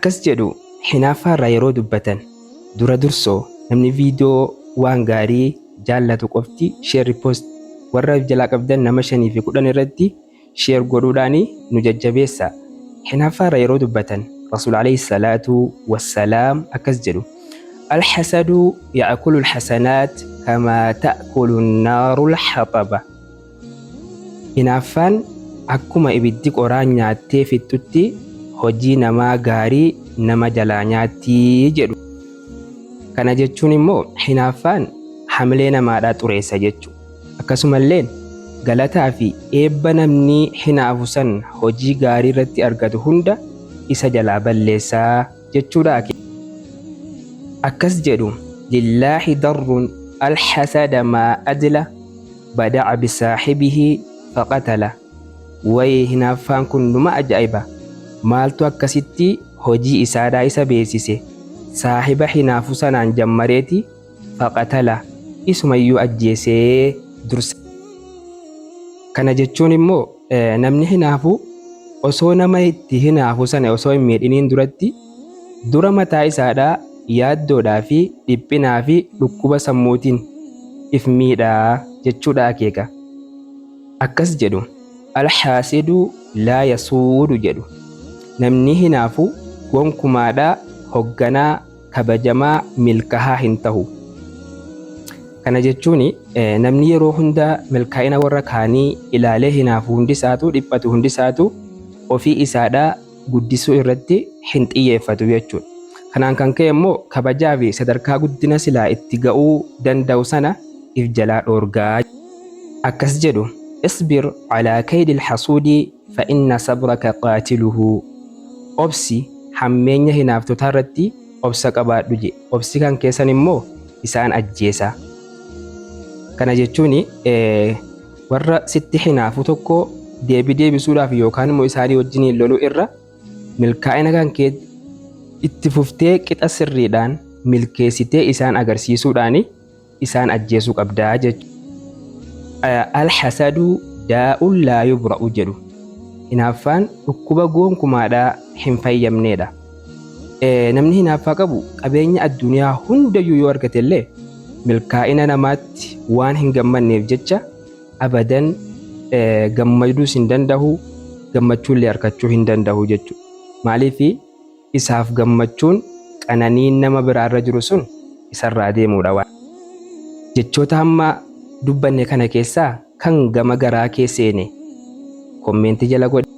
akkas jedhu hinaaffaarraa yeroo dubbatan dura dursoo namni viidiyoo waan gaarii jaallatu qofti sheer riipoost warra jalaa qabdan nama 5 fi 10 irratti sheer godhuudhaan nu jajjabeessa. Hinaaffaarraa yeroo dubbatan rasuul alayhi salaatu wassalaam akkas jedhu alxasadu ya'kulu alxasanaat kamaa ta'kulu annaaru alxaxaba. Hinaaffaan akkuma ibiddi qoraan nyaattee fixxutti hojii namaa gaarii nama jalaa nyaattii jedhu. Kana jechuun immoo hinaaffaan hamilee namaadhaa xureessa jechuudha. Akkasumallee galataa fi eebba namni hinaafu san hojii gaarii irratti argatu hunda isa jalaa balleessaa jechuudha. Akkas jedhu lillaahi darrun alxasada maa adla bada'a bisaaxibihi faqatala. Wayii hinaaffaan kun numa ajaa'iba, maaltu akkasitti hojii isaadhaa isa beeksise saahiba hinaafu sanaan jammareeti faqatala isumayyuu ajjeesee dursa. Kana jechuun immoo namni hinaafu osoo nama itti hinaafu sana osoo hin miidhiniin duratti dura mataa isaadhaa yaaddoodhaa fi dhiphinaa fi dhukkuba sammuutiin if miidhaa jechuudha akeeka. Akkas jedhu alxaasidu laa yasuudu jedhu namni hinaafu gonkumaadhaa hogganaa kabajamaa milkahaa hin tahu. Kana jechuun namni yeroo hunda milkaa'ina warra kaanii ilaalee hinaafu hundisaatu dhiphatu hundisaatu ofii isaadhaa guddisuu irratti hin xiyyeeffatu jechuudha. Kanaan kan ka'e immoo kabajaa fi sadarkaa guddina silaa itti ga'uu danda'u sana if jalaa dhoorgaa. Akkas jedhu isbir calaa kaydi alxasuudi fa inna sabraka qaatiluhu. Obsi hammeenya hinaaftotaa irratti obsa qabaadhu jedhe, obsi kan keessan immoo isaan ajjeesa. Kana jechuun warra sitti hinaafu tokko deebisuudhaaf yookaan immoo isaanii wajjin loluu irra milkaa'ina kan kee itti fuftee qixa sirriidhaan milkeessitee isaan agarsiisuudhaan isaan ajjeesuu qabdaa jechuudha. Alxasadu daa'un laa yubra'u jedhu hinaaffaan dhukkuba gonkumaadhaa hin fayyamneedha. Namni hinaaffaa qabu qabeenya addunyaa hundayyuu yoo argate illee milkaa'ina namaatti waan hin gammanneef jecha abadan gammaduus hin danda'u, gammachuullee argachuu hin danda'u jechuudha. Maaliif isaaf gammachuun qananiin nama biraarra jiru sun isarraa deemuudha. Jechoota hamma dubbanne kana keessaa kan gama garaa kee seene kommeentii jala godhe.